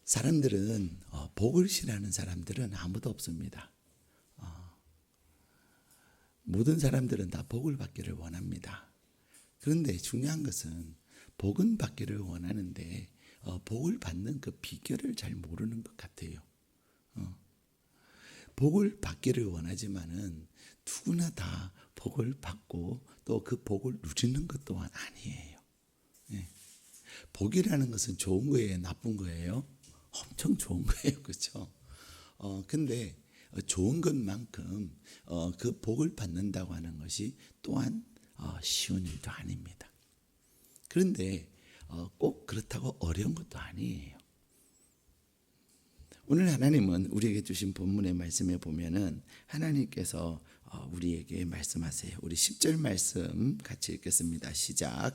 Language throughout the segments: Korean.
사람들은 복을 싫어하는 사람들은 아무도 없습니다. 모든 사람들은 다 복을 받기를 원합니다. 그런데 중요한 것은 복은 받기를 원하는데 복을 받는 그 비결을 잘 모르는 것 같아요. 복을 받기를 원하지만은 누구나 다 복을 받고 또 그 복을 누리는 것 또한 아니에요. 복이라는 것은 좋은 거예요, 나쁜 거예요? 엄청 좋은 거예요, 그렇죠? 근데 좋은 것만큼 그 복을 받는다고 하는 것이 또한 쉬운 일도 아닙니다. 그런데 꼭 그렇다고 어려운 것도 아니에요. 오늘 하나님은 우리에게 주신 본문의 말씀에 보면은 하나님께서 우리에게 말씀하세요. 우리 10절 말씀 같이 읽겠습니다. 시작.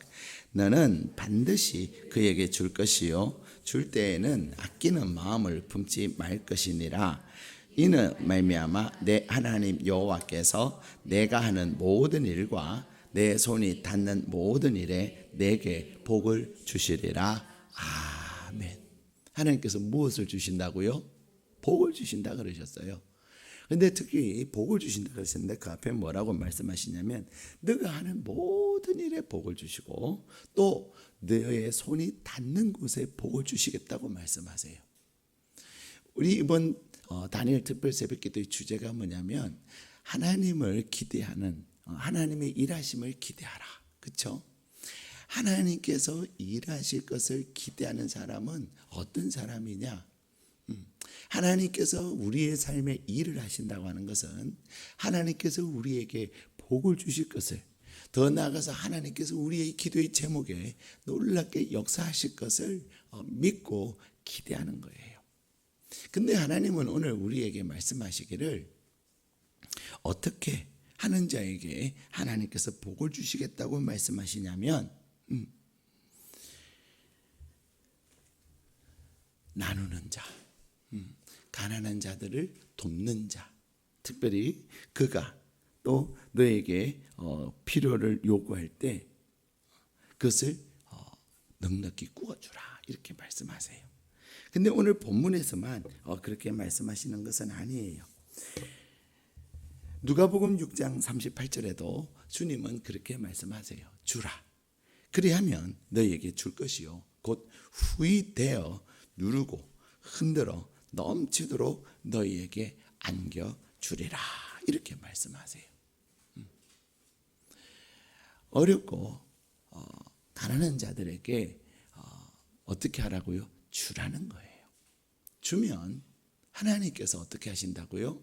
너는 반드시 그에게 줄 것이요 줄 때에는 아끼는 마음을 품지 말 것이니라. 이는 말미암아 내 하나님 여호와께서 내가 하는 모든 일과 내 손이 닿는 모든 일에 내게 복을 주시리라. 아멘. 하나님께서 무엇을 주신다고요? 복을 주신다 그러셨어요. 근데 특히 복을 주신다 그러셨는데 그 앞에 뭐라고 말씀하시냐면 너가 하는 모든 일에 복을 주시고 또 너의 손이 닿는 곳에 복을 주시겠다고 말씀하세요. 우리 이번 다니엘 특별 새벽기도의 주제가 뭐냐면 하나님을 기대하는 하나님의 일하심을 기대하라. 그렇죠? 하나님께서 일하실 것을 기대하는 사람은 어떤 사람이냐? 하나님께서 우리의 삶에 일을 하신다고 하는 것은 하나님께서 우리에게 복을 주실 것을 더 나아가서 하나님께서 우리의 기도의 제목에 놀랍게 역사하실 것을 믿고 기대하는 거예요. 근데 하나님은 오늘 우리에게 말씀하시기를 어떻게 하는 자에게 하나님께서 복을 주시겠다고 말씀하시냐면 나누는 자, 가난한 자들을 돕는 자, 특별히 그가 또 너에게 필요를 요구할 때 그것을 넉넉히 구워주라 이렇게 말씀하세요. 근데 오늘 본문에서만 그렇게 말씀하시는 것은 아니에요. 누가복음 6장 38절에도 주님은 그렇게 말씀하세요. 주라. 그리하면 너희에게 줄 것이요 곧 후히되어 누르고 흔들어 넘치도록 너희에게 안겨주리라 이렇게 말씀하세요. 어렵고 가난한 자들에게 어떻게 하라고요? 주라는 거예요. 주면 하나님께서 어떻게 하신다고요?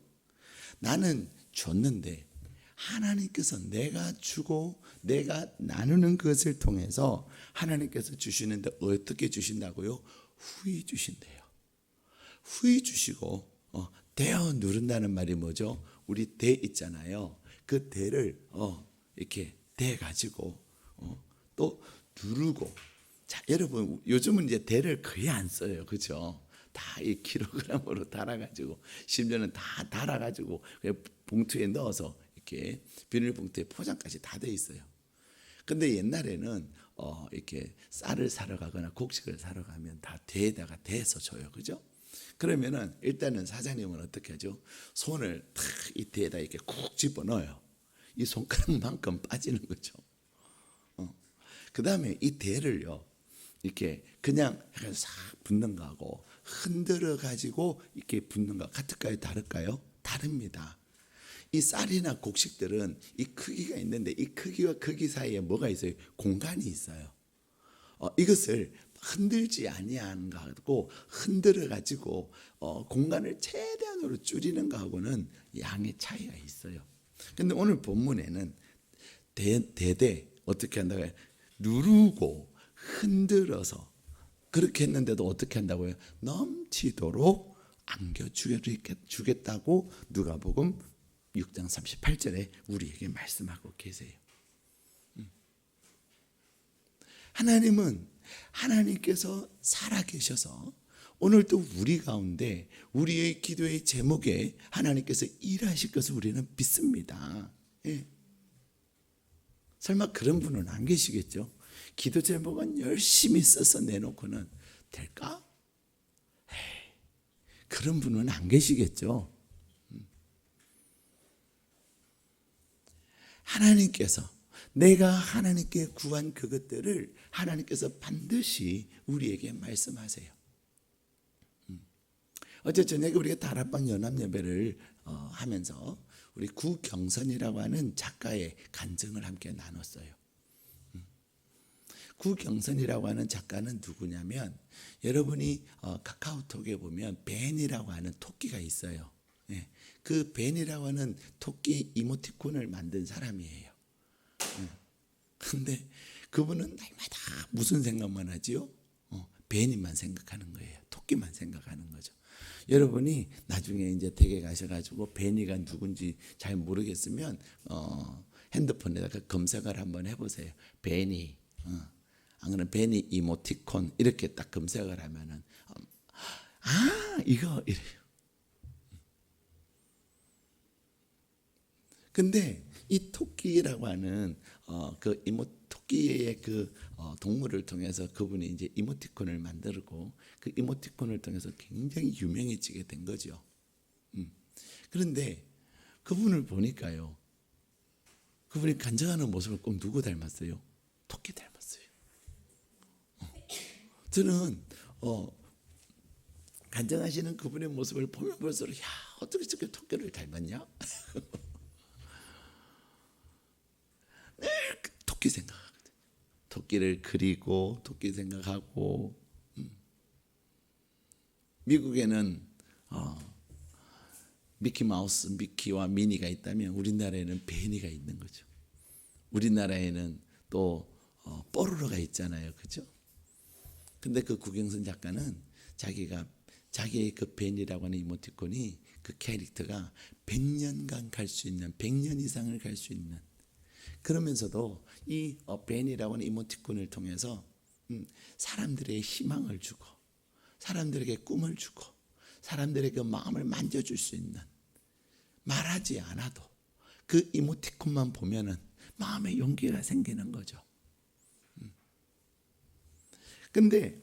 나는 줬는데 하나님께서 내가 주고 내가 나누는 것을 통해서 하나님께서 주시는데 어떻게 주신다고요? 후히 주신대요. 후히 주시고 대어 누른다는 말이 뭐죠? 우리 대 있잖아요. 그 대를 이렇게 대 가지고 또 누르고. 자, 여러분 요즘은 이제 대를 거의 안 써요, 그렇죠? 다 이 킬로그램으로 달아가지고 심지어는 다 달아가지고 봉투에 넣어서 이렇게 비닐봉투에 포장까지 다 돼 있어요. 근데 옛날에는 이렇게 쌀을 사러 가거나 곡식을 사러 가면 다 대에다가 대서 줘요, 그죠? 그러면은 일단은 사장님은 어떻게 하죠? 손을 탁 이 대에다 이렇게 쿡 집어 넣어요. 이 손가락만큼 빠지는 거죠. 그 다음에 이 대를요 이렇게 그냥 싹 붓는 거하고 흔들어 가지고 이렇게 붓는 거 같을까요? 다를까요? 다릅니다. 이 쌀이나 곡식들은 이 크기가 있는데 이 크기와 크기 사이에 뭐가 있어요? 공간이 있어요. 이것을 흔들지 아니하는 거하고 흔들어 가지고 공간을 최대한으로 줄이는 거하고는 양의 차이가 있어요. 근데 오늘 본문에는 대대 어떻게 한다고요? 누르고 흔들어서 그렇게 했는데도 어떻게 한다고요? 넘치도록 안겨주겠다고 누가복음 6장 38절에 우리에게 말씀하고 계세요. 하나님은 하나님께서 살아계셔서 오늘도 우리 가운데 우리의 기도의 제목에 하나님께서 일하실 것을 우리는 믿습니다. 예. 설마 그런 분은 안 계시겠죠? 기도 제목은 열심히 써서 내놓고는 될까? 그런 분은 안 계시겠죠. 하나님께서 내가 하나님께 구한 그것들을 하나님께서 반드시 우리에게 말씀하세요. 어제 저녁에 우리가 다락방 연합예배를 하면서 우리 구경선이라고 하는 작가의 간증을 함께 나눴어요. 구경선이라고 하는 작가는 누구냐면, 여러분이 카카오톡에 보면 벤이라고 하는 토끼가 있어요. 예, 그 벤이라고 하는 토끼 이모티콘을 만든 사람이에요. 근데 그분은 날마다 무슨 생각만 하지요? 벤이만 생각하는 거예요. 토끼만 생각하는 거죠. 여러분이 나중에 이제 댁에 가셔가지고 벤이가 누군지 잘 모르겠으면 핸드폰에다가 검색을 한번 해보세요. 벤이, 안 그러면 벤이 이모티콘 이렇게 딱 검색을 하면은 이거 이래요. 근데 이 토끼라고 하는 그 토끼의 그 동물을 통해서 그분이 이제 이모티콘을 만들고 그 이모티콘을 통해서 굉장히 유명해지게 된 거죠. 그런데 그분을 보니까요, 그분이 간증하는 모습을 꼭 누구 닮았어요? 토끼 닮았어요. 저는 간증하시는 그분의 모습을 보면 볼수록 야, 어떻게 저렇게 토끼를 닮았냐? 늘 토끼 생각하거든. 토끼를 그리고 토끼 생각하고. 미국에는 미키마우스, 미키와 미니가 있다면 우리나라에는 베니가 있는 거죠. 우리나라에는 또 뽀로로가 있잖아요, 그죠? 근데 그 구경선 작가는 자기의 그 벤이라고 하는 이모티콘이 그 캐릭터가 100년간 갈 수 있는, 100년 이상을 갈 수 있는, 그러면서도 이 벤이라고 하는 이모티콘을 통해서 사람들의 희망을 주고, 사람들에게 꿈을 주고, 사람들의 그 마음을 만져줄 수 있는, 말하지 않아도 그 이모티콘만 보면은 마음에 용기가 생기는 거죠. 근데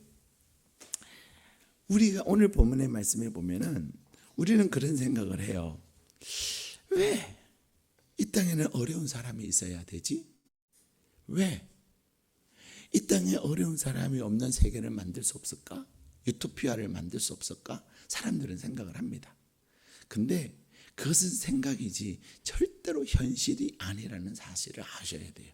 우리가 오늘 본문의 말씀에 보면은 우리는 그런 생각을 해요. 왜 이 땅에는 어려운 사람이 있어야 되지? 왜 이 땅에 어려운 사람이 없는 세계를 만들 수 없을까? 유토피아를 만들 수 없을까? 사람들은 생각을 합니다. 근데 그것은 생각이지 절대로 현실이 아니라는 사실을 아셔야 돼요.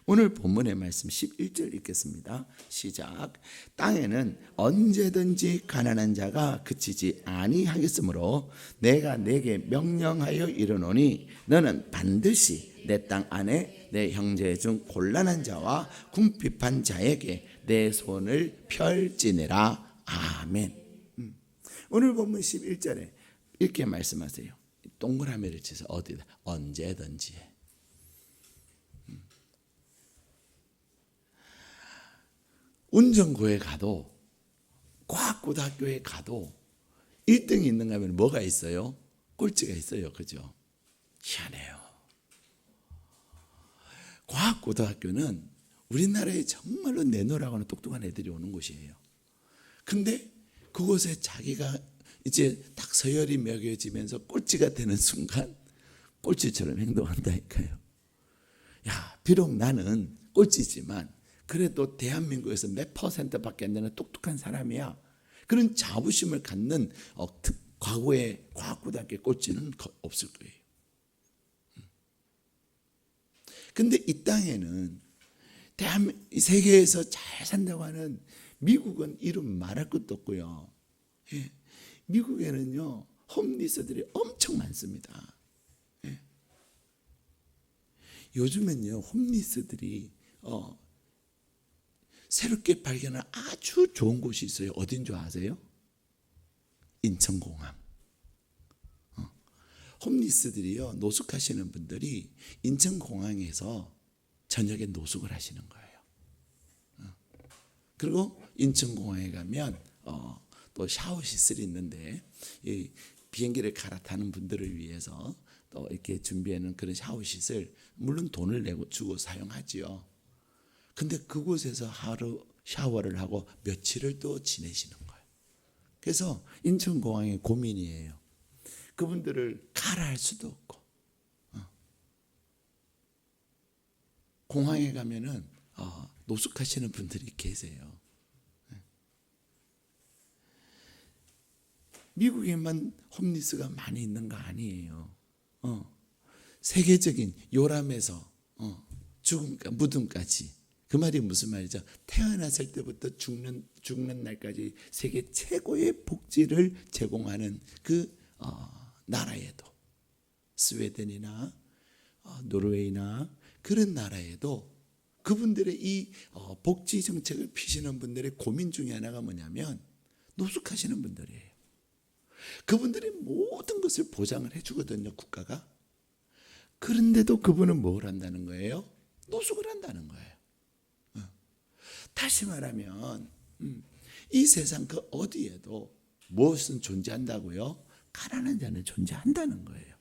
오늘 본문의 말씀 11절 읽겠습니다. 시작. 땅에는 언제든지 가난한 자가 그치지 아니하겠으므로 내가 내게 명령하여 이르노니 너는 반드시 내 땅 안에 내 형제 중 곤란한 자와 궁핍한 자에게 내 손을 펼지니라. 아멘. 오늘 본문 11절에 이렇게 말씀하세요. 동그라미를 치서 어디다? 언제든지. 운전고에 가도, 과학고등학교에 가도 1등이 있는가 하면 뭐가 있어요? 꼴찌가 있어요. 그죠? 희한해요. 과학고등학교는 우리나라에 정말로 내노라고 하는 똑똑한 애들이 오는 곳이에요. 근데 그곳에 자기가 이제 딱 서열이 매겨지면서 꼴찌가 되는 순간 꼴찌처럼 행동한다니까요. 야, 비록 나는 꼴찌지만 그래도 대한민국에서 몇 %밖에 안 되는 똑똑한 사람이야. 그런 자부심을 갖는 과거의 과학고등학교 꼴찌는 없을 거예요. 근데 이 땅에는 세계에서 잘 산다고 하는 미국은 이름 말할 것도 없고요. 예, 미국에는요 홈리스들이 엄청 많습니다. 예. 요즘엔요 홈리스들이 새롭게 발견한 아주 좋은 곳이 있어요. 어딘 줄 아세요? 인천공항. 홈리스들이요, 노숙하시는 분들이 인천공항에서 저녁에 노숙을 하시는 거예요. 그리고 인천공항에 가면 또 샤워 시설이 있는데 이 비행기를 갈아타는 분들을 위해서 또 이렇게 준비하는 그런 샤워 시설, 물론 돈을 내고 주고 사용하지요. 근데 그곳에서 하루 샤워를 하고 며칠을 또 지내시는 거예요. 그래서 인천공항의 고민이에요. 그분들을 가라 할 수도 없고, 공항에 가면은 노숙하시는 분들이 계세요. 미국에만 홈리스가 많이 있는 거 아니에요. 세계적인 요람에서 죽음, 무덤까지. 그 말이 무슨 말이죠? 태어났을 때부터 죽는 날까지 세계 최고의 복지를 제공하는 그 나라에도, 스웨덴이나 노르웨이나 그런 나라에도 그분들의 이 복지 정책을 피시는 분들의 고민 중에 하나가 뭐냐면 노숙하시는 분들이에요. 그분들의 모든 것을 보장을 해주거든요, 국가가. 그런데도 그분은 뭘 한다는 거예요? 노숙을 한다는 거예요. 다시 말하면 이 세상 그 어디에도 무엇은 존재한다고요? 가난한 자는 존재한다는 거예요.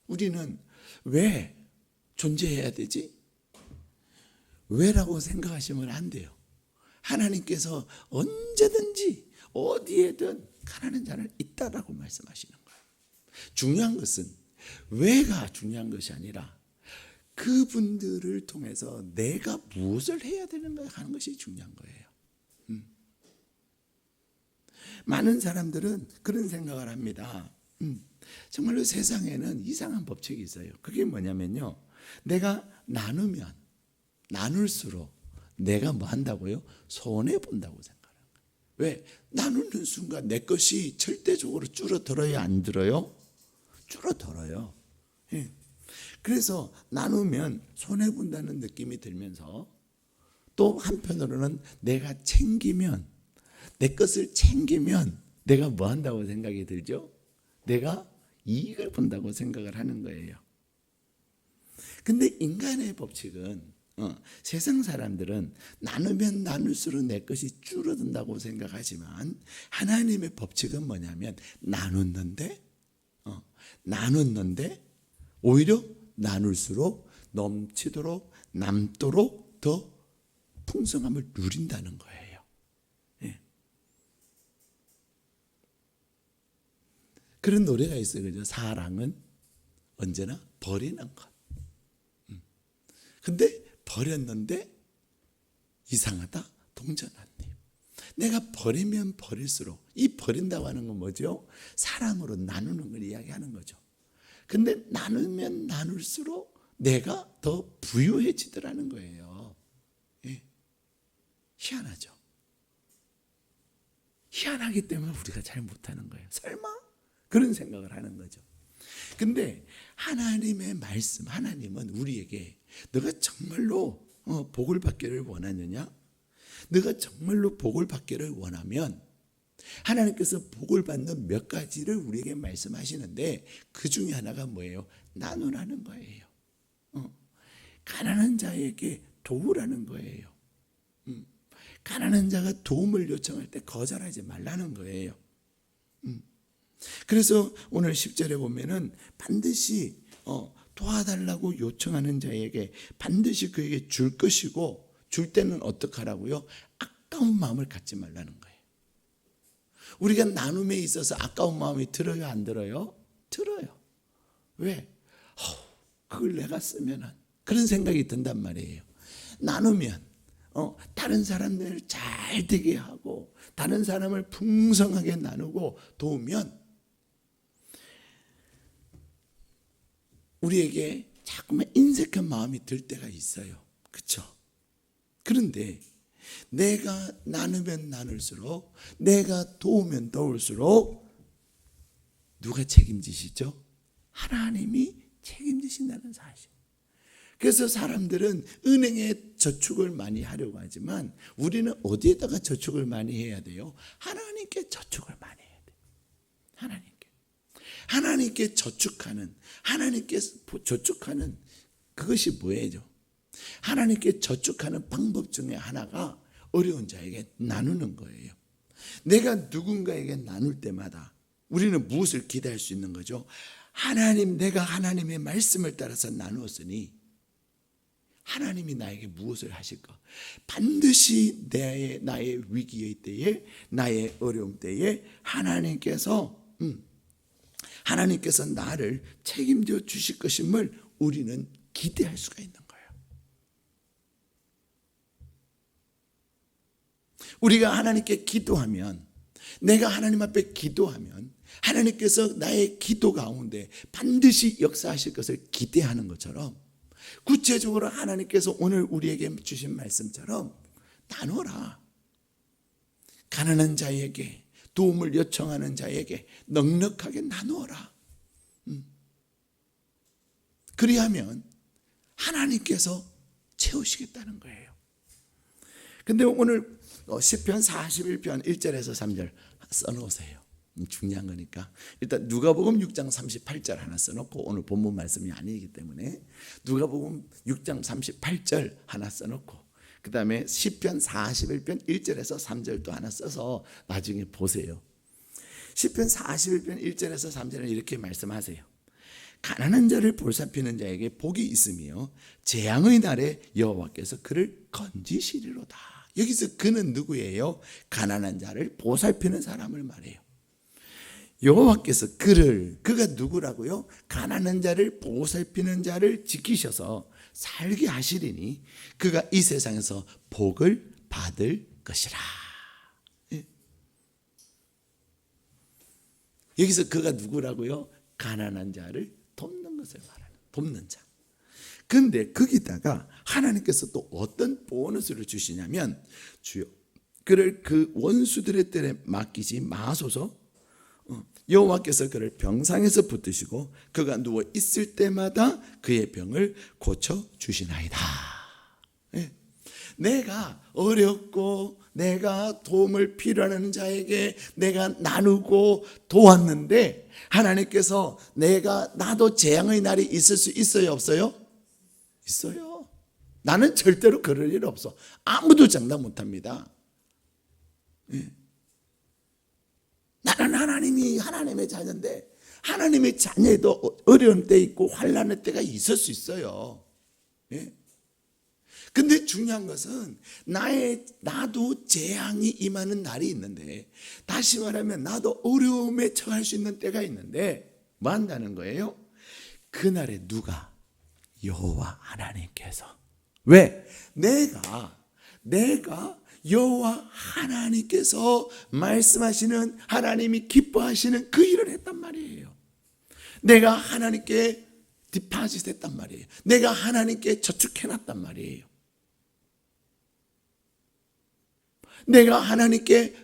우리는 왜 존재해야 되지? 왜라고 생각하시면 안 돼요. 하나님께서 언제든지 어디에든 가난한 자는 있다라고 말씀하시는 거예요. 중요한 것은 왜가 중요한 것이 아니라 그분들을 통해서 내가 무엇을 해야 되는가 하는 것이 중요한 거예요. 많은 사람들은 그런 생각을 합니다. 정말로 세상에는 이상한 법칙이 있어요. 그게 뭐냐면요, 내가 나누면 나눌수록 내가 뭐 한다고요? 손해 본다고 생각하는 거예요. 왜? 나누는 순간 내 것이 절대적으로 줄어들어요, 안 들어요? 줄어들어요. 예. 그래서 나누면 손해 본다는 느낌이 들면서 또 한편으로는 내가 챙기면, 내 것을 챙기면 내가 뭐 한다고 생각이 들죠? 내가 이익을 본다고 생각을 하는 거예요. 근데 인간의 법칙은 세상 사람들은 나누면 나눌수록 내 것이 줄어든다고 생각하지만 하나님의 법칙은 뭐냐면 나눴는데 오히려 나눌수록 넘치도록 남도록 더 풍성함을 누린다는 거예요. 예. 그런 노래가 있어요. 그죠? 사랑은 언제나 버리는 것. 근데 버렸는데 이상하다, 동전한님. 내가 버리면 버릴수록, 이 버린다고 하는 건 뭐죠? 사랑으로 나누는 걸 이야기하는 거죠. 근데 나누면 나눌수록 내가 더 부유해지더라는 거예요. 예. 희한하죠. 희한하기 때문에 우리가 잘 못하는 거예요. 설마? 그런 생각을 하는 거죠. 근데 하나님의 말씀, 하나님은 우리에게 너가 정말로 복을 받기를 원하느냐? 너가 정말로 복을 받기를 원하면 하나님께서 복을 받는 몇 가지를 우리에게 말씀하시는데 그 중에 하나가 뭐예요? 나누라는 거예요. 가난한 자에게 도우라는 거예요. 가난한 자가 도움을 요청할 때 거절하지 말라는 거예요. 그래서 오늘 10절에 보면은 반드시 도와달라고 요청하는 자에게 반드시 그에게 줄 것이고, 줄 때는 어떻게 하라고요? 아까운 마음을 갖지 말라는 거예요. 우리가 나눔에 있어서 아까운 마음이 들어요, 안 들어요? 들어요. 왜? 그걸 내가 쓰면은 그런 생각이 든단 말이에요. 나누면 다른 사람들을 잘 되게 하고 다른 사람을 풍성하게 나누고 도우면 우리에게 자꾸만 인색한 마음이 들 때가 있어요. 그렇죠? 그런데 내가 나누면 나눌수록, 내가 도우면 도울수록 누가 책임지시죠? 하나님이 책임지신다는 사실. 그래서 사람들은 은행에 저축을 많이 하려고 하지만 우리는 어디에다가 저축을 많이 해야 돼요? 하나님께 저축을 많이 해야 돼요. 하나님께 저축하는, 하나님께 저축하는 그것이 뭐예요? 하나님께 저축하는 방법 중에 하나가 어려운 자에게 나누는 거예요. 내가 누군가에게 나눌 때마다 우리는 무엇을 기대할 수 있는 거죠? 하나님, 내가 하나님의 말씀을 따라서 나누었으니 하나님이 나에게 무엇을 하실까? 반드시 나의 위기의 때에, 나의 어려움 때에 하나님께서 나를 책임져 주실 것임을 우리는 기대할 수가 있는 거예요. 우리가 하나님께 기도하면, 내가 하나님 앞에 기도하면 하나님께서 나의 기도 가운데 반드시 역사하실 것을 기대하는 것처럼, 구체적으로 하나님께서 오늘 우리에게 주신 말씀처럼 나눠라. 가난한 자에게, 도움을 요청하는 자에게 넉넉하게 나누어라. 그리하면 하나님께서 채우시겠다는 거예요. 근데 오늘 시편 41편 1절에서 3절 써놓으세요. 중요한 거니까. 일단 누가복음 6장 38절 하나 써놓고, 오늘 본문 말씀이 아니기 때문에 누가복음 6장 38절 하나 써놓고, 그 다음에 시편 41편 1절에서 3절도 하나 써서 나중에 보세요. 시편 41편 1절에서 3절은 이렇게 말씀하세요. 가난한 자를 보살피는 자에게 복이 있으며 재앙의 날에 여호와께서 그를 건지시리로다. 여기서 그는 누구예요? 가난한 자를 보살피는 사람을 말해요. 여호와께서 그가 누구라고요? 가난한 자를 보살피는 자를 지키셔서 살게 하시리니 그가 이 세상에서 복을 받을 것이라. 여기서 그가 누구라고요? 가난한 자를 돕는 것을 말하는, 돕는 자. 근데 거기다가 하나님께서 또 어떤 보너스를 주시냐면, 주여 그를 그 원수들의 뜰에 맡기지 마소서. 여호와께서 그를 병상에서 붙드시고 그가 누워 있을 때마다 그의 병을 고쳐 주시나이다. 내가 어렵고 내가 도움을 필요하는 자에게 내가 나누고 도왔는데, 하나님께서 나도 재앙의 날이 있을 수 있어요, 없어요? 있어요. 나는 절대로 그럴 일 없어. 아무도 장담 못합니다. 나는 하나님의 자녀인데, 하나님의 자녀에도 어려운 때 있고 환난의 때가 있을 수 있어요. 근데 중요한 것은 나도 재앙이 임하는 날이 있는데, 다시 말하면 나도 어려움에 처할 수 있는 때가 있는데, 뭐 한다는 거예요? 그날에 누가? 여호와 하나님께서. 왜? 내가 여호와 하나님께서 말씀하시는, 하나님이 기뻐하시는 그 일을 했단 말이에요. 내가 하나님께 디파짓 했단 말이에요. 내가 하나님께 저축해놨단 말이에요. 내가 하나님께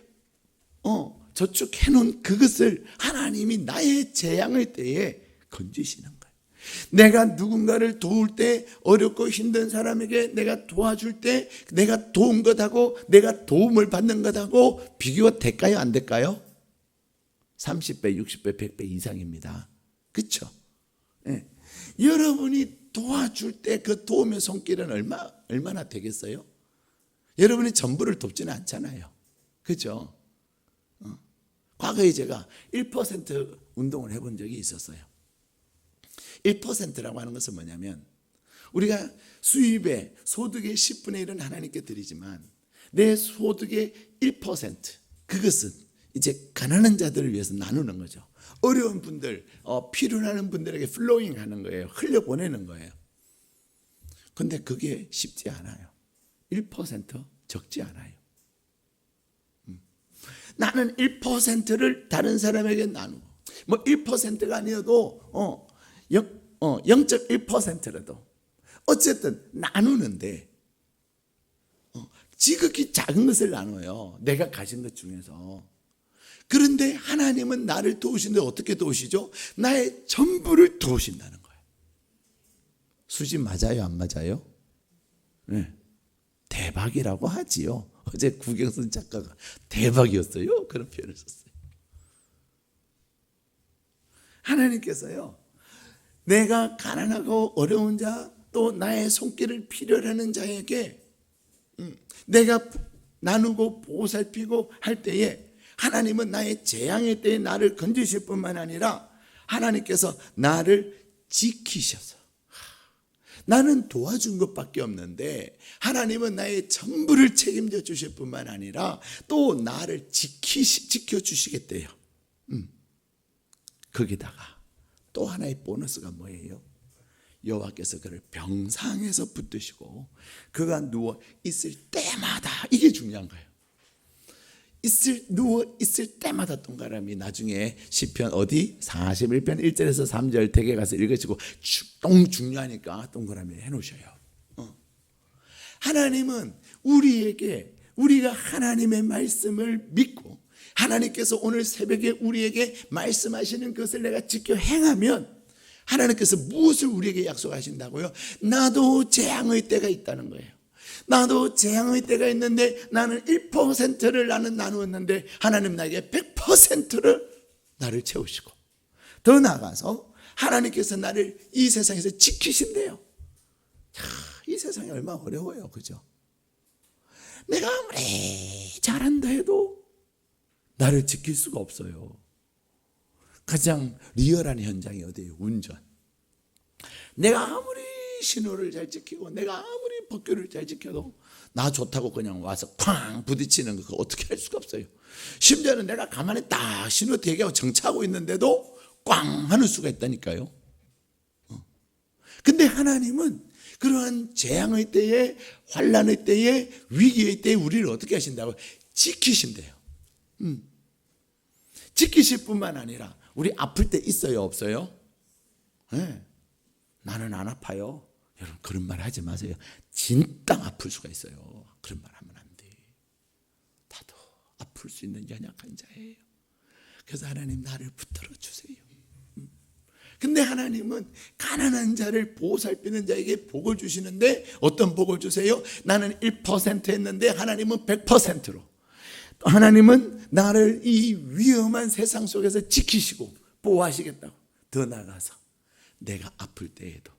저축해놓은 그것을 하나님이 나의 재앙의 때에 건지시는 거예요. 내가 누군가를 도울 때, 어렵고 힘든 사람에게 내가 도와줄 때, 내가 도운 것하고 내가 도움을 받는 것하고 비교가 될까요, 안 될까요? 30배, 60배, 100배 이상입니다. 그렇죠? 여러분이 도와줄 때 그 도움의 손길은 얼마나 되겠어요? 여러분이 전부를 돕지는 않잖아요. 그렇죠? 과거에 제가 1% 운동을 해본 적이 있었어요. 1%라고 하는 것은 뭐냐면, 우리가 수입의 소득의 10분의 1은 하나님께 드리지만 내 소득의 1%, 그것은 이제 가난한 자들을 위해서 나누는 거죠. 어려운 분들, 필요하는 분들에게 플로잉 하는 거예요. 흘려보내는 거예요. 근데 그게 쉽지 않아요. 1% 적지 않아요. 나는 1%를 다른 사람에게 나누고, 뭐 1%가 아니어도 0.1%라도 어쨌든 나누는데, 지극히 작은 것을 나눠요. 내가 가진 것 중에서. 그런데 하나님은 나를 도우시는데 어떻게 도우시죠? 나의 전부를 도우신다는 거예요. 수지 맞아요, 안 맞아요? 네. 대박이라고 하지요. 어제 구경선 작가가 대박이었어요, 그런 표현을 썼어요. 하나님께서요, 내가 가난하고 어려운 자, 또 나의 손길을 필요로 하는 자에게 내가 나누고 보살피고 할 때에, 하나님은 나의 재앙의 때에 나를 건지실 뿐만 아니라 하나님께서 나를 지키셔서, 나는 도와준 것밖에 없는데 하나님은 나의 전부를 책임져 주실 뿐만 아니라 또 나를 지켜주시겠대요. 거기다가 또 하나의 보너스가 뭐예요? 여호와께서 그를 병상에서 붙드시고 그가 누워 있을 때마다, 이게 중요한 거예요. 누워 있을 때마다 동그라미, 나중에 시편 어디 41편 1절에서 3절 댁에 가서 읽으시고 너무 중요하니까 동그라미 해놓으셔요. 하나님은 우리가 하나님의 말씀을 믿고 하나님께서 오늘 새벽에 우리에게 말씀하시는 것을 내가 지켜 행하면 하나님께서 무엇을 우리에게 약속하신다고요? 나도 재앙의 때가 있다는 거예요. 나도 재앙의 때가 있는데 나는 1%를 나는 나누었는데 하나님 나에게 100%를 나를 채우시고, 더 나아가서 하나님께서 나를 이 세상에서 지키신대요. 이 세상이 얼마나 어려워요, 그죠? 내가 아무리 잘한다 해도 나를 지킬 수가 없어요. 가장 리얼한 현장이 어디예요? 운전. 내가 아무리 신호를 잘 지키고 내가 아무리 법규를 잘 지켜도 나 좋다고 그냥 와서 쾅 부딪히는 거, 그거 어떻게 할 수가 없어요. 심지어는 내가 가만히 딱 신호 대기하고 정차하고 있는데도 꽝 하는 수가 있다니까요. 근데 하나님은 그러한 재앙의 때에, 환난의 때에, 위기의 때에 우리를 어떻게 하신다고? 지키신대요. 지키실 뿐만 아니라 우리 아플 때 있어요, 없어요? 네. 나는 안 아파요. 여러분 그런 말 하지 마세요. 진짜 아플 수가 있어요. 그런 말 하면 안 돼. 다도 아플 수 있는 연약한 자예요. 그래서 하나님 나를 붙들어 주세요. 근데 하나님은 가난한 자를 보살피는 자에게 복을 주시는데 어떤 복을 주세요? 나는 1% 했는데 하나님은 100%로. 하나님은 나를 이 위험한 세상 속에서 지키시고 보호하시겠다고. 더 나아가서 내가 아플 때에도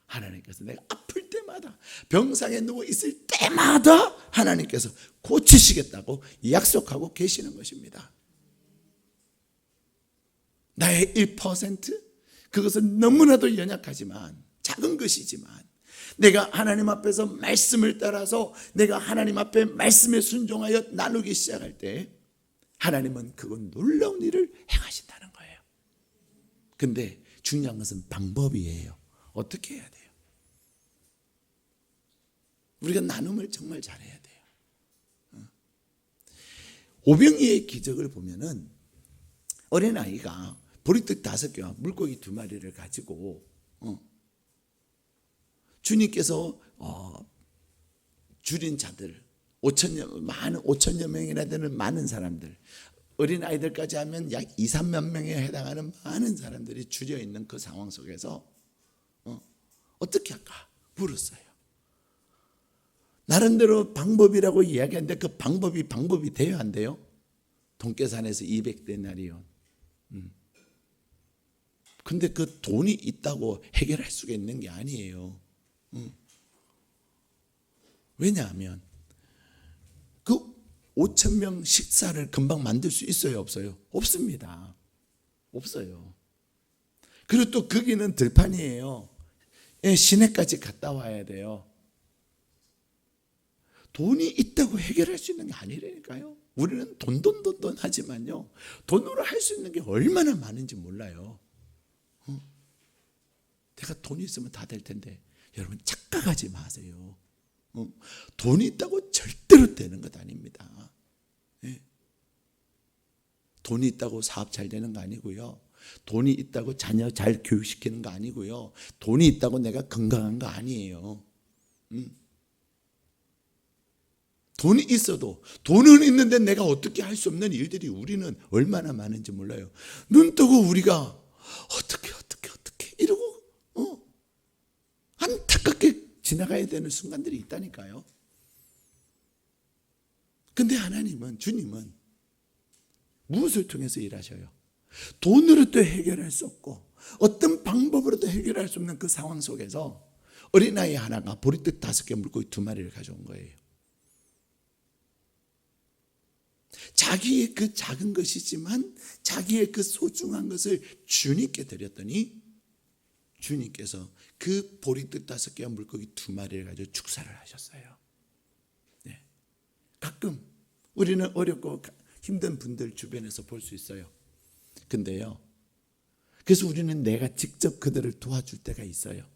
하나님께서, 내가 아플 때마다, 병상에 누워 있을 때마다 하나님께서 고치시겠다고 약속하고 계시는 것입니다. 나의 1%? 그것은 너무나도 연약하지만, 작은 것이지만 내가 하나님 앞에서 말씀을 따라서 내가 하나님 앞에 말씀에 순종하여 나누기 시작할 때 하나님은 그건 놀라운 일을 행하신다는 거예요. 근데 중요한 것은 방법이에요. 어떻게 해야 돼요? 우리가 나눔을 정말 잘해야 돼요. 오병이의 기적을 보면은 어린아이가 보리떡 5개와 물고기 2마리를 가지고 주님께서 줄인 자들 5천여 명이나 되는 많은 사람들, 어린아이들까지 하면 약 2, 3만 명에 해당하는 많은 사람들이 줄여 있는 그 상황 속에서 어떻게 할까 물었어요. 나름대로 방법이라고 이야기하는데 그 방법이 돼요, 안 돼요? 돈계산에서 200데나리온. 근데 그 돈이 있다고 해결할 수가 있는 게 아니에요. 왜냐하면 그 5,000명 식사를 금방 만들 수 있어요, 없어요? 없습니다. 없어요. 그리고 또 거기는 들판이에요. 시내까지 갔다 와야 돼요. 돈이 있다고 해결할 수 있는 게 아니라니까요. 우리는 돈 하지만요, 돈으로 할 수 있는 게 얼마나 많은지 몰라요. 내가 돈이 있으면 다 될 텐데, 여러분 착각하지 마세요. 돈이 있다고 절대로 되는 것 아닙니다. 돈이 있다고 사업 잘 되는 거 아니고요. 돈이 있다고 자녀 잘 교육시키는 거 아니고요. 돈이 있다고 내가 건강한 거 아니에요. 돈이 있어도, 돈은 있는데 내가 어떻게 할 수 없는 일들이 우리는 얼마나 많은지 몰라요. 눈 뜨고 우리가 어떻게 이러고 안타깝게 지나가야 되는 순간들이 있다니까요. 근데 하나님은, 주님은 무엇을 통해서 일하셔요? 돈으로도 해결할 수 없고 어떤 방법으로도 해결할 수 없는 그 상황 속에서 어린아이 하나가 보리떡 5개, 물고기 2마리를 가져온 거예요. 자기의 그 작은 것이지만 자기의 그 소중한 것을 주님께 드렸더니 주님께서 그 보리떡 5개와 물고기 2마리를 가지고 축사를 하셨어요. 네. 가끔 우리는 어렵고 힘든 분들 주변에서 볼 수 있어요. 근데요, 그래서 우리는 내가 직접 그들을 도와줄 때가 있어요.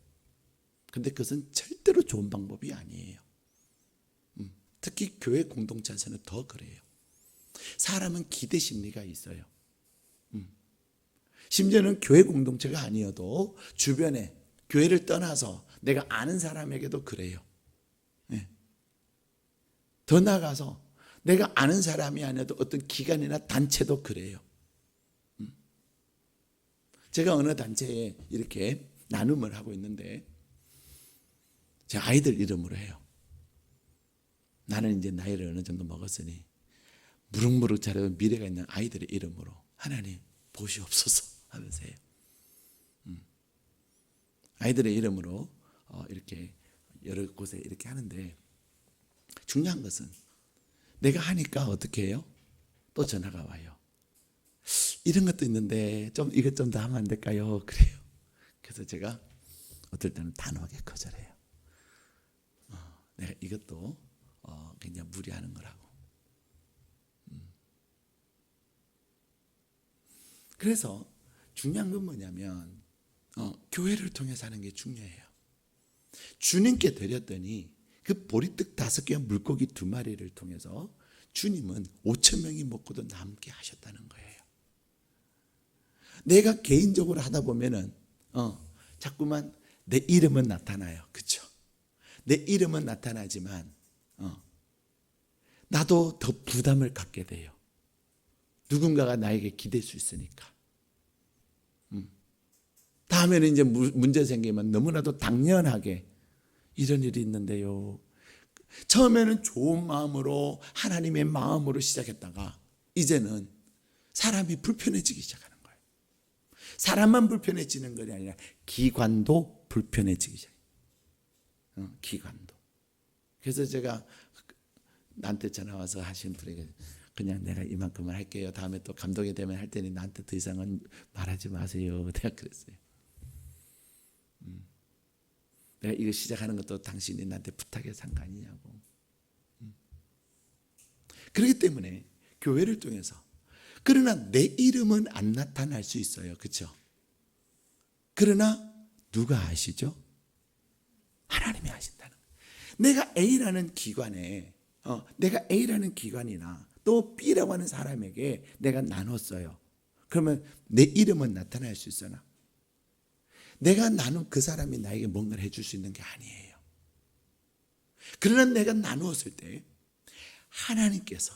근데 그것은 절대로 좋은 방법이 아니에요. 특히 교회 공동체에서는 더 그래요. 사람은 기대 심리가 있어요. 심지어는 교회 공동체가 아니어도 주변에 교회를 떠나서 내가 아는 사람에게도 그래요. 네. 더 나아가서 내가 아는 사람이 아니어도 어떤 기관이나 단체도 그래요. 제가 어느 단체에 이렇게 나눔을 하고 있는데 제 아이들 이름으로 해요. 나는 이제 나이를 어느 정도 먹었으니 무럭무럭 자라는 미래가 있는 아이들의 이름으로 하나님 보시옵소서 하면서 해요. 아이들의 이름으로 이렇게 여러 곳에 이렇게 하는데 중요한 것은 내가 하니까 어떻게 해요? 또 전화가 와요. 이런 것도 있는데 좀 이것 좀 더 하면 안 될까요? 그래요. 그래서 제가 어떨 때는 단호하게 거절해요. 내가 이것도 그냥 무리하는 거라고. 그래서 중요한 건 뭐냐면 교회를 통해서 하는 게 중요해요. 주님께 드렸더니 그 보리떡 5개와 물고기 2마리를 통해서 주님은 5,000명이 먹고도 남게 하셨다는 거예요. 내가 개인적으로 하다 보면은 자꾸만 내 이름은 나타나요. 그렇죠? 내 이름은 나타나지만 나도 더 부담을 갖게 돼요. 누군가가 나에게 기댈 수 있으니까. 다음에는 이제 문제 생기면 너무나도 당연하게 이런 일이 있는데요. 처음에는 좋은 마음으로 하나님의 마음으로 시작했다가 이제는 사람이 불편해지기 시작하는 거예요. 사람만 불편해지는 것이 아니라 기관도 불편해지기 시작해요. 기관도. 그래서 제가 나한테 전화 와서 하신 분에게 그냥 내가 이만큼만 할게요. 다음에 또 감동이 되면 할 테니 나한테 더 이상은 말하지 마세요. 내가 그랬어요. 내가 이거 시작하는 것도 당신이 나한테 부탁해서 한 거 아니냐고. 그렇기 때문에 교회를 통해서 그러나 내 이름은 안 나타날 수 있어요. 그렇죠? 그러나 누가 아시죠? 하나님이 아신다는 거예요. 내가 A라는 기관에 내가 A라는 기관이나 또 B라고 하는 사람에게 내가 나눴어요. 그러면 내 이름은 나타날 수 있으나 내가 나눈 그 사람이 나에게 뭔가를 해줄 수 있는 게 아니에요. 그러나 내가 나누었을 때 하나님께서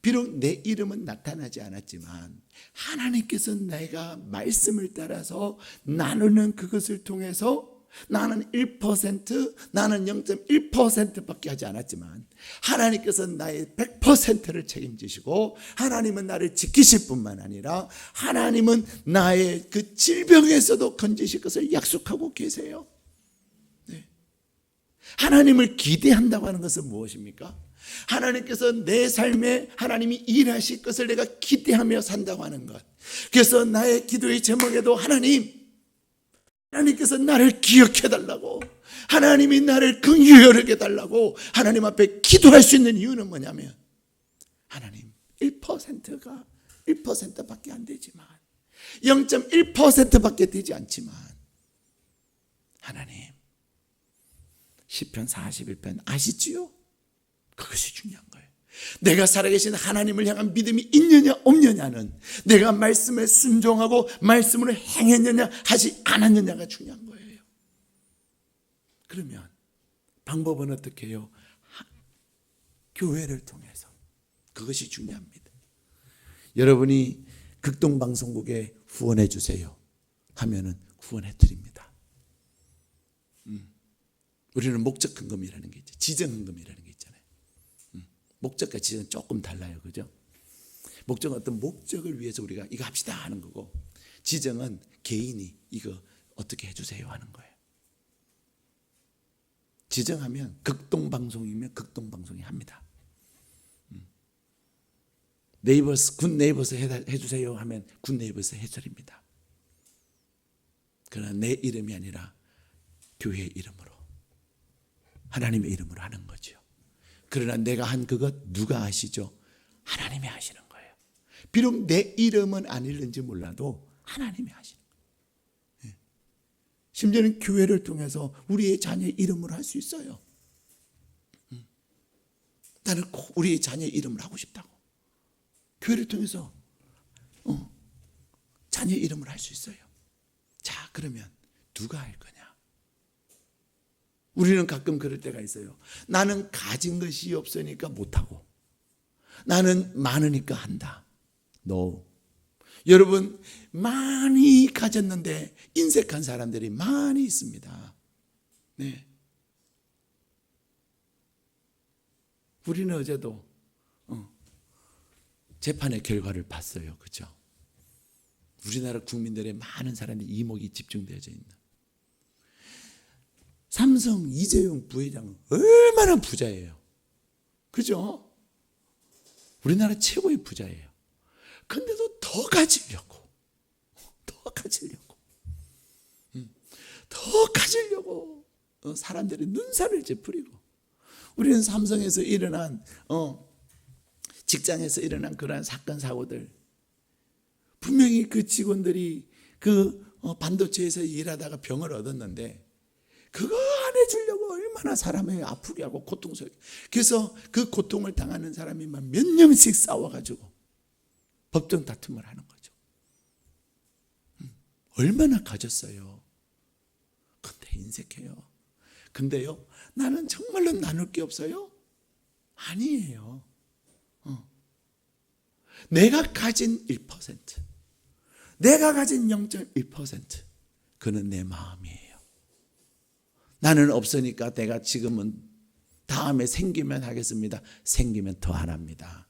비록 내 이름은 나타나지 않았지만 하나님께서 내가 말씀을 따라서 나누는 그것을 통해서 나는 1%, 나는 0.1%밖에 하지 않았지만 하나님께서 나의 100%를 책임지시고 하나님은 나를 지키실 뿐만 아니라 하나님은 나의 그 질병에서도 건지실 것을 약속하고 계세요. 네. 하나님을 기대한다고 하는 것은 무엇입니까? 하나님께서 내 삶에 하나님이 일하실 것을 내가 기대하며 산다고 하는 것. 그래서 나의 기도의 제목에도 하나님께서 나를 기억해달라고, 하나님이 나를 긍휼히 여겨달라고 하나님 앞에 기도할 수 있는 이유는 뭐냐면 하나님 1%가 1%밖에 안 되지만 0.1%밖에 되지 않지만 하나님 시편 41편 아시지요? 그것이 중요한 거예요. 내가 살아계신 하나님을 향한 믿음이 있느냐 없느냐는 내가 말씀에 순종하고 말씀으로 행했느냐 하지 않았느냐가 중요한 거예요. 그러면 방법은 어떻게 해요? 교회를 통해서. 그것이 중요합니다. 여러분이 극동방송국에 후원해 주세요 하면은 후원해 드립니다. 우리는 목적 헌금이라는 게 있죠. 지정 헌금이라는 게 있잖아요. 목적과 지정은 조금 달라요. 그죠? 목적은 어떤 목적을 위해서 우리가 이거 합시다 하는 거고, 지정은 개인이 이거 어떻게 해주세요 하는 거예요. 지정하면 극동방송이면 극동방송이 합니다. 네이버스, 굿네이버스 해주세요 하면 굿네이버스 해드립니다. 그러나 내 이름이 아니라 교회의 이름으로, 하나님의 이름으로 하는 거죠. 그러나 내가 한 그것 누가 아시죠? 하나님이 하시는 거예요. 비록 내 이름은 아닐는지 몰라도 하나님이 하시는 거예요. 심지어는 교회를 통해서 우리의 자녀의 이름으로 할 수 있어요. 나는 꼭 우리의 자녀의 이름을 하고 싶다고. 교회를 통해서 자녀의 이름을 할 수 있어요. 자, 그러면 누가 할 거냐? 우리는 가끔 그럴 때가 있어요. 나는 가진 것이 없으니까 못하고, 나는 많으니까 한다. No. 여러분, 많이 가졌는데 인색한 사람들이 많이 있습니다. 네. 우리는 어제도 재판의 결과를 봤어요. 그렇죠? 우리나라 국민들의 많은 사람들이 이목이 집중되어져 있는 삼성 이재용 부회장은 얼마나 부자예요. 그죠? 우리나라 최고의 부자예요. 근데도 더 가지려고 사람들이 눈살을 찌푸리고, 우리는 삼성에서 일어난 직장에서 일어난 그러한 사건 사고들, 분명히 그 직원들이 그 반도체에서 일하다가 병을 얻었는데 그거 안 해주려고 얼마나 사람을 아프게 하고 고통스럽게, 그래서 그 고통을 당하는 사람이 몇 명씩 싸워가지고 법정 다툼을 하는 거죠. 얼마나 가졌어요. 근데 인색해요. 근데요, 나는 정말로 나눌 게 없어요? 아니에요. 내가 가진 1%, 내가 가진 0.1%, 그는 내 마음이에요. 나는 없으니까 내가 지금은 다음에 생기면 하겠습니다. 생기면 더 안 합니다.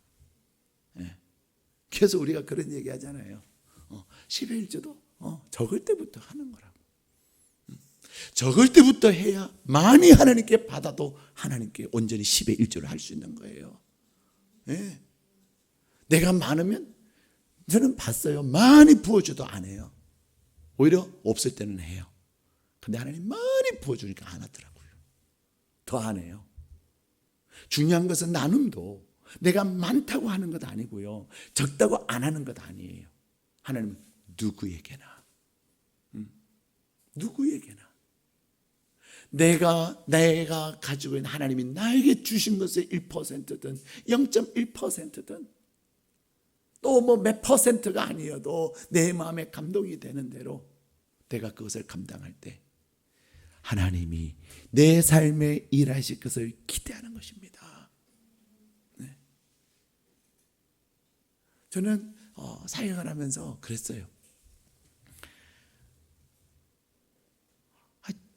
그래서 우리가 그런 얘기 하잖아요. 10의 1조도 적을 때부터 하는 거라고. 적을 때부터 해야 많이 하나님께 받아도 하나님께 온전히 10의 1조를 할 수 있는 거예요. 내가 많으면, 저는 봤어요. 많이 부어줘도 안 해요. 오히려 없을 때는 해요. 근데 하나님 많이 부어주니까 안 하더라고요. 더 안 해요. 중요한 것은 나눔도 내가 많다고 하는 것 아니고요, 적다고 안 하는 것 아니에요. 하나님은 누구에게나 내가 가지고 있는, 하나님이 나에게 주신 것의 1%든 0.1%든 또 뭐 몇 퍼센트가 아니어도 내 마음에 감동이 되는 대로 내가 그것을 감당할 때 하나님이 내 삶에 일하실 것을 기대하는 것입니다. 네. 저는 사역을 하면서 그랬어요.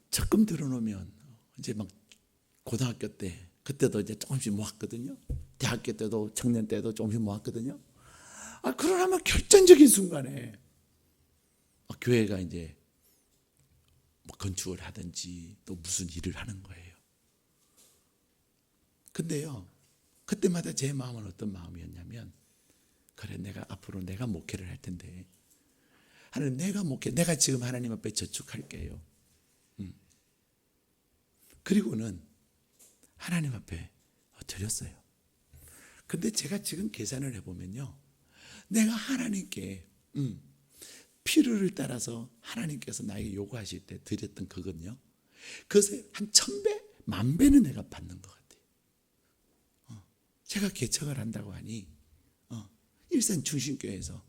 적금 들어놓으면 이제 막 고등학교 때, 그때도 이제 조금씩 모았거든요. 대학교 때도, 청년 때도 조금씩 모았거든요. 그러면 결정적인 순간에 교회가 이제 뭐 건축을 하든지 또 무슨 일을 하는 거예요. 근데요, 그때마다 제 마음은 어떤 마음이었냐면, 그래, 내가 앞으로 내가 목회를 할 텐데, 하나님, 내가 지금 하나님 앞에 저축할게요. 그리고는 하나님 앞에 드렸어요. 근데 제가 지금 계산을 해보면요, 내가 하나님께 필요를 따라서 하나님께서 나에게 요구하실 때 드렸던 그건요, 그것에 한 1000배, 10,000배는 내가 받는 것 같아요. 제가 개척을 한다고 하니 일산 중심교회에서,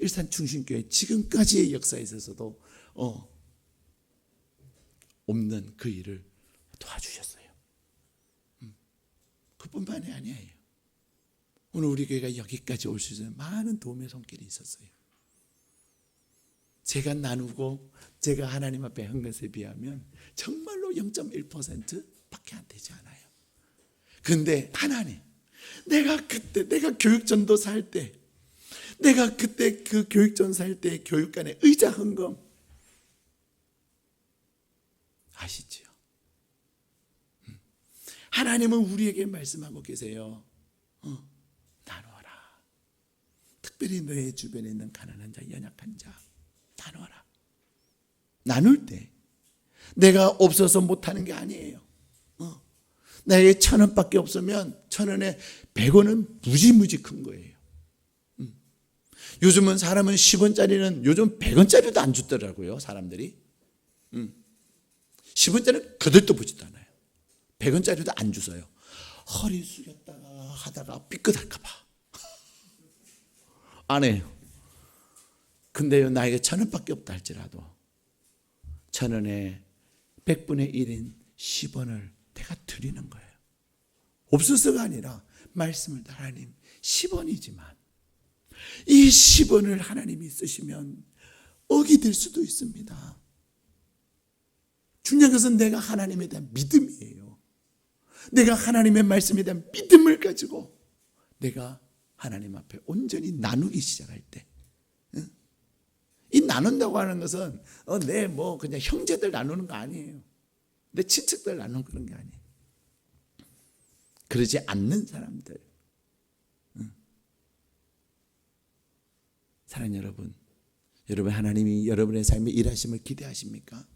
일산 중심교회 지금까지의 역사에 있어서도 없는 그 일을 도와주셨어요. 그뿐만이 아니에요. 오늘 우리 교회가 여기까지 올 수 있는 많은 도움의 손길이 있었어요. 제가 나누고 제가 하나님 앞에 한 것에 비하면 정말로 0.1%밖에 안 되지 않아요. 그런데 하나님, 내가 교육전도사 할 때, 내가 그때 그 교육전도사 할 때 교육관의 의자 헌금 아시죠? 하나님은 우리에게 말씀하고 계세요. 나누어라. 특별히 너의 주변에 있는 가난한 자, 연약한 자 나누어라. 나눌 때 내가 없어서 못하는 게 아니에요. 나에게 1,000원밖에 없으면 1,000원에 100원은 무지무지 큰 거예요. 요즘은 사람은 10원짜리는 요즘 100원짜리도 안 주더라고요. 사람들이 10원짜리는 거들떠 보지도 않아요. 100원짜리도 안 주서요. 허리 숙였다가 하다가 삐끗할까 봐 안 해요. 근데요, 나에게 1,000원밖에 없다 할지라도 1,000원에 100분의 1인 10원을 내가 드리는 거예요. 없어서가 아니라 말씀을 하나님 10원이지만 이 10원을 하나님이 쓰시면 억이 될 수도 있습니다. 중요한 것은 내가 하나님에 대한 믿음이에요. 내가 하나님의 말씀에 대한 믿음을 가지고 내가 하나님 앞에 온전히 나누기 시작할 때, 이 나눈다고 하는 것은 내 그냥 형제들 나누는 거 아니에요. 내 친척들 나누는 그런 게 아니에요. 그러지 않는 사람들. 사랑하는 여러분, 여러분 하나님이 여러분의 삶에 일하심을 기대하십니까?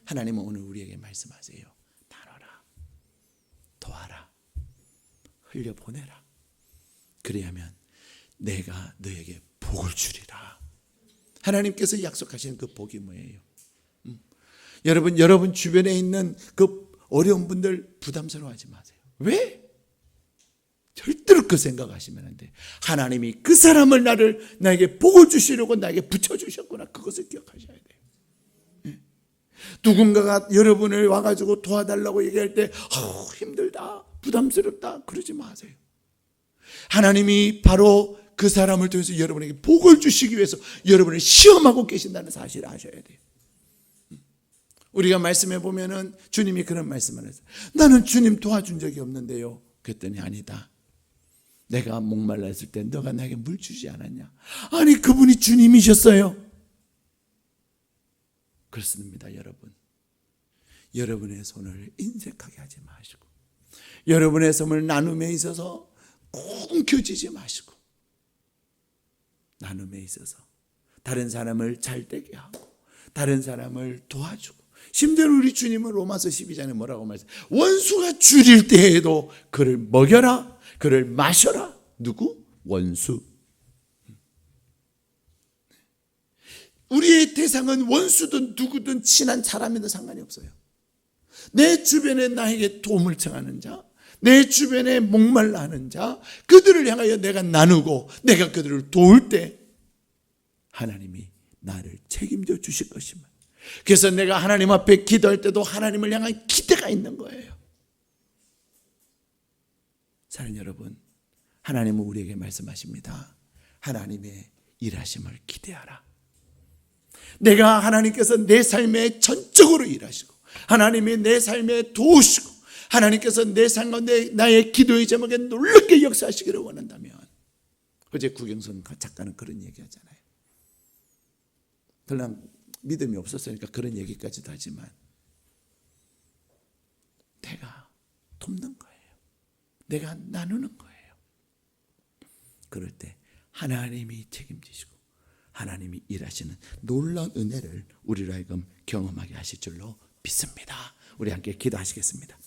하나님은 오늘 우리에게 말씀하세요. 나눠라, 도와라, 흘려보내라. 그래야만 내가 너에게 복을 주리라. 하나님께서 약속하시는 그 복이 뭐예요? 여러분 주변에 있는 그 어려운 분들 부담스러워하지 마세요. 왜? 절대로 그 생각하시면 안 돼요. 하나님이 그 사람을 나에게 복을 주시려고 나에게 붙여주셨구나. 그것을 기억하셔야 돼요. 누군가가 여러분을 와가지고 도와달라고 얘기할 때 힘들다, 부담스럽다 그러지 마세요. 하나님이 바로 그 사람을 통해서 여러분에게 복을 주시기 위해서 여러분을 시험하고 계신다는 사실을 아셔야 돼요. 우리가 말씀해 보면은 주님이 그런 말씀을 했어요. 나는 주님 도와준 적이 없는데요. 그랬더니 아니다. 내가 목말라 했을 때 너가 나에게 물 주지 않았냐? 아니 그분이 주님이셨어요. 그렇습니다. 여러분. 여러분의 손을 인색하게 하지 마시고 여러분의 손을 나눔에 있어서 움켜쥐지 마시고 나눔에 있어서 다른 사람을 잘되게 하고 다른 사람을 도와주고 심지어 우리 주님은 로마서 12장에 뭐라고 말씀하세요? 원수가 줄일 때에도 그를 먹여라, 그를 마셔라. 누구? 원수. 우리의 대상은 원수든 누구든 친한 사람이든 상관이 없어요. 내 주변에 나에게 도움을 청하는 자, 내 주변에 목말라 하는 자, 그들을 향하여 내가 나누고 내가 그들을 도울 때 하나님이 나를 책임져 주실 것입니다. 그래서 내가 하나님 앞에 기도할 때도 하나님을 향한 기대가 있는 거예요. 사랑하는 여러분, 하나님은 우리에게 말씀하십니다. 하나님의 일하심을 기대하라. 내가 하나님께서 내 삶에 전적으로 일하시고 하나님이 내 삶에 도우시고 하나님께서 내 삶 가운데 나의 기도의 제목에 놀랍게 역사하시기를 원한다면, 어제 구경선 작가는 그런 얘기하잖아요. 별로 믿음이 없었으니까 그런 얘기까지도 하지만 내가 돕는 거예요. 내가 나누는 거예요. 그럴 때 하나님이 책임지시고 하나님이 일하시는 놀라운 은혜를 우리로 하여금 경험하게 하실 줄로 믿습니다. 우리 함께 기도하시겠습니다.